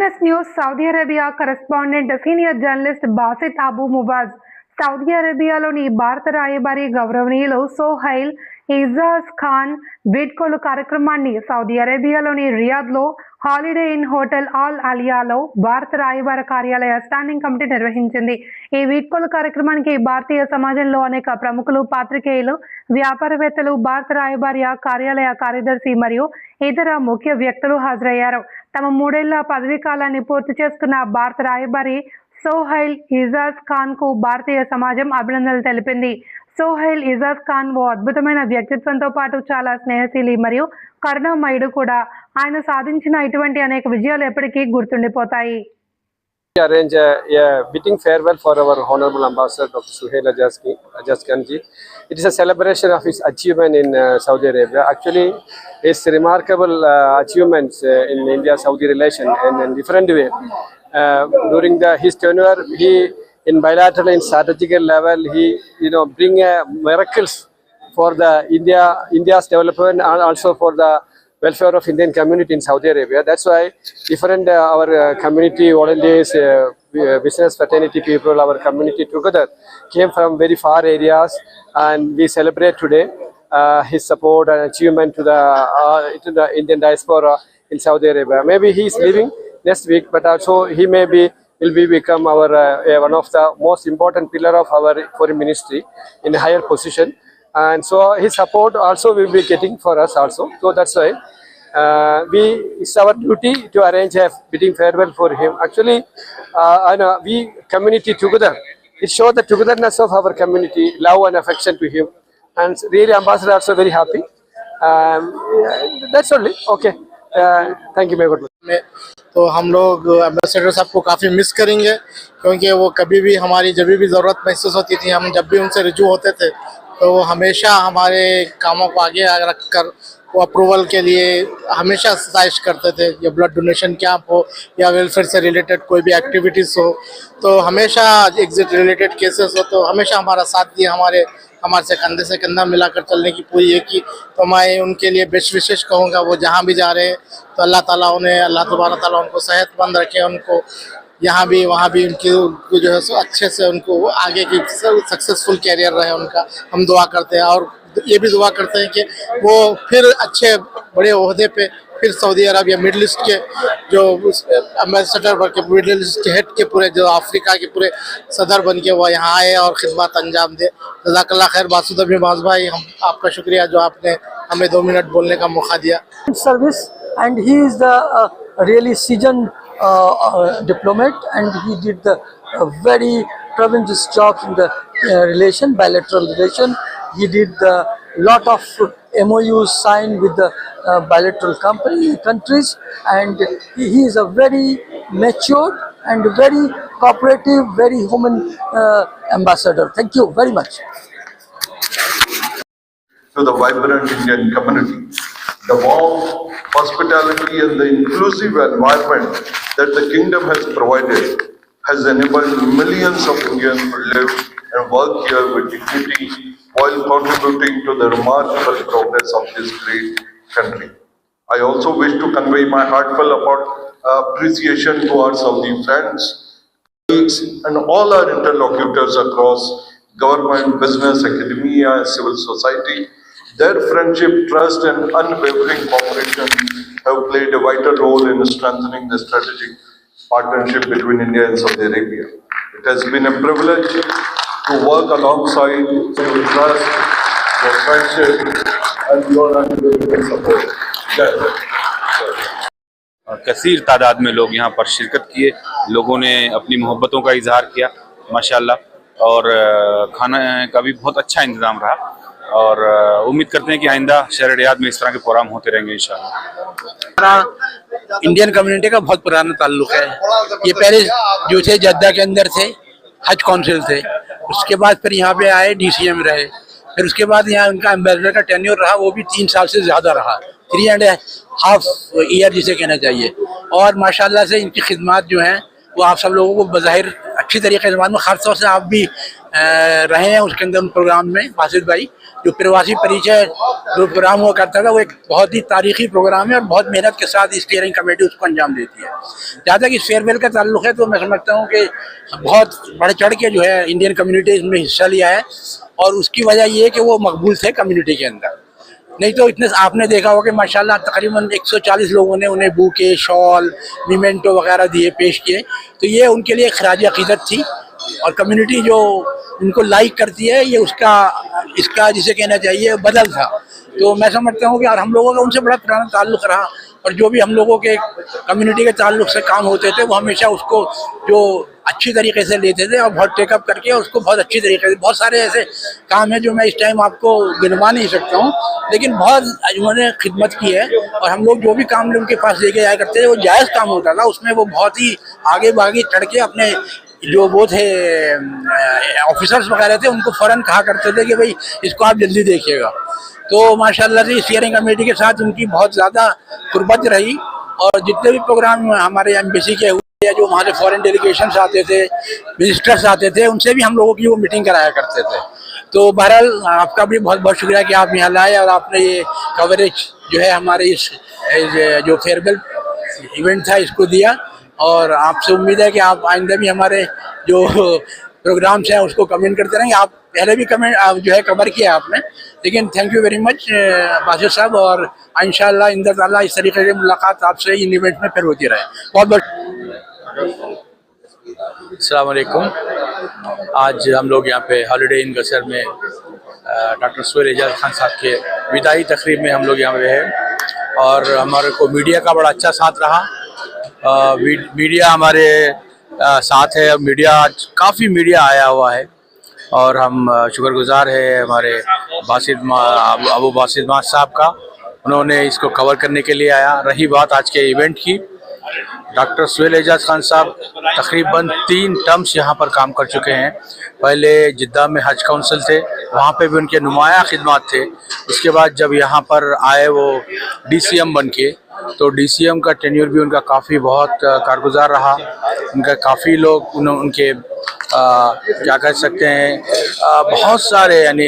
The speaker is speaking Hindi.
BNS News Saudi Arabia correspondent senior journalist Basit Abu Mubaz Saudi అరేబియాలోని భారత రాయబారి గౌరవనీయులు సోహైల్ ఇజాజ్ ఖాన్ వీడ్కోలు కార్యక్రమాన్ని సౌదీ అరేబియాలోని రియాద్లో హాలిడే ఇన్ హోటల్ ఆల్ అలియాలో భారత రాయబార కార్యాలయ స్టాండింగ్ కమిటీ నిర్వహించింది. ఈ వీడ్కోలు కార్యక్రమానికి భారతీయ సమాజంలో అనేక ప్రముఖులు, పాత్రికేయులు, వ్యాపారవేత్తలు, భారత రాయబార కార్యాలయ కార్యదర్శి మరియు ఇతర ముఖ్య వ్యక్తులు హాజరయ్యారు. తమ 3 ఏళ్ల పదవీ కాలాన్ని పూర్తి చేసుకున్న భారత రాయబారి సోహైల్ ఇజాజ్ ఖాన్ కు భారతీయ సమాజం అభినందనలు తెలిపింది. సోహైల్ ఇజాజ్ ఖాన్ ఓ అద్భుతమైన వ్యక్తిత్వంతో పాటు చాలా స్నేహశీలి మరియు కరుణామయుడు కూడా. ఆయన సాధించిన ఇటువంటి అనేక విజయాలు ఎప్పటికీ గుర్తుండిపోతాయి. Arrange a fitting farewell for our Honorable Ambassador Dr. Sohail Ijaz Khan ji. It is a celebration of his achievement in Saudi Arabia. Actually, his remarkable achievements in India-Saudi relation in different way. During his tenure, he in bilateral and strategic level, he bring miracles for the India's development and also for the welfare of Indian community in Saudi Arabia. That's why different our community volunteers, business fraternity people, our community together came from very far areas, and we celebrate today his support and achievement to the Indian diaspora in Saudi Arabia. Maybe he is leaving next week, but also he will become our one of the most important pillar of our foreign ministry in a higher position, and so his support also will be getting for us also. So that's why it's our duty to arrange a fitting farewell for him. Actually, we community together. It shows the togetherness of our community, love and affection to him, and really ambassador also very happy. That's only okay. Thank you, my God. तो हम लोग एम्बेसडर साहब को काफ़ी मिस करेंगे, क्योंकि वो कभी भी हमारी जब भी ज़रूरत महसूस होती थी, हम जब भी उनसे रिजू होते थे तो वो हमेशा हमारे कामों को आगे रख कर वो अप्रूवल के लिए हमेशा साजिश करते थे. या ब्लड डोनेशन कैंप हो या वेलफेयर से रिलेटेड कोई भी एक्टिविटीज़ हो, तो हमेशा एग्जिट रिलेटेड केसेस हो तो हमेशा हमारा साथ दिए, हमारे से कंधे से कंधा मिलाकर चलने की पूरी एक ही. तो मैं उनके लिए बेस्ट विशेष कहूँगा. वो जहाँ भी जा रहे हैं तो अल्लाह तबारक ताला उनको सेहतमंद रखे, उनको यहाँ भी वहाँ भी उनको जो है सो अच्छे से उनको आगे की सक्सेसफुल कैरियर रहे उनका, हम दुआ करते हैं. और ये भी दुआ करते हैं कि वो फिर अच्छे बड़े ओहदे पे फिर सऊदी अरब या मिडल ईस्ट के जो एम्बेसडर बन के, मिडल ईस्ट के हेड के पूरे जो अफ्रीका के पूरे सदर बन के वो यहाँ आए और खिदमत अंजाम दे. जज़ाकल्लाह खैर बासुद अभी माज भाई, हम आपका शुक्रिया जो आपने हमें 2 मिनट बोलने का मौका दिया. Service, and he is the really seasoned diplomat, and he did the very tremendous job in the bilateral relation. He did the lot of MOUs signed with the bilateral countries, and he is a very matured and very cooperative, very human ambassador. Thank you very much. To the vibrant Indian community, the warm hospitality and the inclusive environment that the kingdom has provided has enabled millions of Indians to live and work here with dignity while contributing to the remarkable progress of this great country. I also wish to convey my heartfelt appreciation to our Saudi friends, colleagues, and all our interlocutors across government, business, academia, and civil society. Their friendship, trust, and unwavering cooperation have played a vital role in strengthening the strategic partnership between India and Saudi Arabia. It has been a privilege to work alongside your trust, your friendship, and your unwavering support. कसीर तादाद में लोग यहाँ पर शिरकत किए, लोगों ने अपनी मोहब्बतों का इजहार किया माशाल्लाह, और खाना का भी बहुत अच्छा इंतज़ाम रहा, और उम्मीद करते हैं कि आइंदा शहर रियाद में इस तरह के प्रोग्राम होते रहेंगे इंशाल्लाह. इंडियन कम्युनिटी का बहुत पुराना ताल्लुक है. ये पहले जो थे जद्दा के अंदर थे, हज काउंसिल थे, उसके बाद फिर यहाँ पे आए, DCM रहे, फिर उसके बाद यहाँ उनका एम्बेसडर का टेन्योर रहा, वो भी 3 साल से ज़्यादा रहा, 3.5 ईयर जिसे कहना चाहिए. और माशाल्लाह से इनकी खिदमत जो हैं वो आप सब लोगों को बज़ाहिर अच्छी तरीके से मालूम, खास तौर से आप भी रहे हैं उसके अंदर उन प्रोग्राम में। बासित भाई जो प्रवासी परिचय जो प्रोग्राम हुआ करता था वो एक बहुत ही तारीखी प्रोग्राम है और बहुत मेहनत के साथ स्टीयरिंग कमेटी उसको अंजाम देती है। जहाँ तक इस फेयरवेल का ताल्लुक है तो मैं समझता हूँ कि बहुत बढ़ चढ़ के जो है इंडियन कम्युनिटी इसमें हिस्सा लिया है और उसकी वजह ये है कि वो मकबूल थे कम्युनिटी के अंदर। नहीं तो इतने आपने देखा होगा कि माशाल्लाह तकरीबन 140 लोगों ने उन्हें बूके, शॉल, मीमेंटो वगैरह दिए, पेश किए। तो ये उनके लिए खराज अकीदत थी और कम्युनिटी जो उनको लाइक करती है ये इसका जिसे कहना चाहिए बदल था। तो मैं समझता हूँ कि यार हम लोगों का उनसे बड़ा पुराना ताल्लुक़ रहा और जो भी हम लोगों के कम्युनिटी के ताल्लुक़ से काम होते थे वो हमेशा उसको जो अच्छी तरीके से लेते थे और बहुत टेकअप करके उसको बहुत अच्छी तरीके से। बहुत सारे ऐसे काम हैं जो मैं इस टाइम आपको गिनवा नहीं सकता हूँ, लेकिन बहुत उन्होंने खिदमत की है और हम लोग जो भी काम उनके पास लेके जाया करते थे वो जायज़ काम होता था। उसमें वो बहुत ही आगे बागी चढ़ के अपने जो वो थे ऑफिसर्स वगैरह थे उनको फ़ौरन कहा करते थे कि भाई इसको आप जल्दी देखिएगा। तो माशाल्लाह से स्टीयरिंग कमेटी के साथ उनकी बहुत ज़्यादा कुर्बत रही और जितने भी प्रोग्राम हमारे एम्बेसी के हुए या जो वहाँ से फॉरेन डेलीगेशंस आते थे, विजिटर्स आते थे, उनसे भी हम लोगों की वो मीटिंग कराया करते थे। तो बहरहाल आपका भी बहुत बहुत शुक्रिया कि आप यहाँ लाए और आपने ये कवरेज जो है हमारे इस जो फेयरवेल इवेंट था इसको दिया और आपसे उम्मीद है कि आप आइंदा भी हमारे जो प्रोग्राम्स हैं उसको कमेंट करते रहेंगे। आप पहले भी कमेंट जो है कवर किया आपने, लेकिन thank you very much Basit साहब और इंशाअल्लाह इंदर ताला इस तरीके की मुलाकात आपसे इन इवेंट में फिर होती रहे। बहुत बहुत अस्सलाम वालेकुम। आज हम लोग यहाँ पे हॉलीडे इन गसर में डॉक्टर सुहेल एजाज खान साहब के विदाई तकरीब में हम लोग यहाँ पे हैं और हमारे को मीडिया का बड़ा अच्छा साथ रहा। मीडिया हमारे साथ है, मीडिया आज काफ़ी मीडिया आया हुआ है और हम शुक्रगुजार है हमारे अबू बासित मास साहब का, उन्होंने इसको कवर करने के लिए आया। रही बात आज के इवेंट की, डॉक्टर सुहेल एजाज खान साहब तकरीबन 3 टर्म्स यहाँ पर काम कर चुके हैं। पहले जिद्दा में हज काउंसिल थे, वहाँ पे भी उनके नुमाया खिदमत थे। उसके बाद जब यहाँ पर आए वो DCM बन के, तो DCM का टेन्योर भी उनका काफ़ी बहुत कारगुजार रहा। उनका काफ़ी लोग उनके क्या कह सकते हैं बहुत सारे यानी